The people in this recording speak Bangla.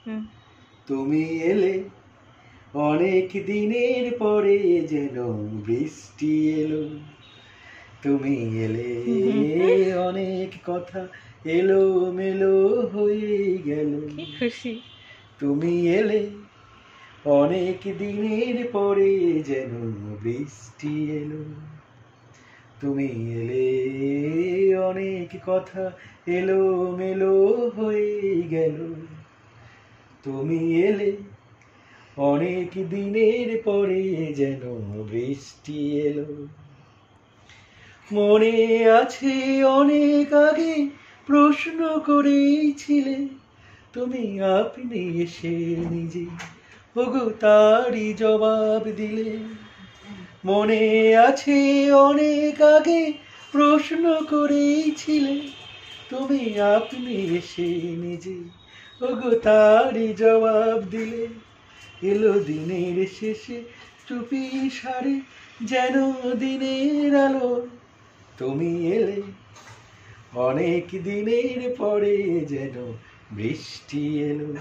হুম। তুমি এলে অনেক দিনের পরে যেন বৃষ্টি এলো। তুমি এলে অনেক কথা এলো মেলো হয়ে গেল। কি খুশি। তুমি এলে অনেক দিনের পরে যেন বৃষ্টি এলো। তুমি এলে অনেক কথা এলো মেলো হয়ে গেল। তুমি এলে অনেক দিনের পরে যেন বৃষ্টি এলো। মনে আছে অনেক আগে প্রশ্ন করেছিলে তুমি, আপনি এসে নিজে ওগো তারই জবাব দিলে। মনে আছে অনেক আগে প্রশ্ন করেছিলে তুমি, আপনি এসে নিজে ওগো তারই জবাব দিলে। এলো দিনের শেষে চুপি সারে যেন দিনের আলো। তুমি এলে অনেক দিনের পরে যেন বৃষ্টি এলো।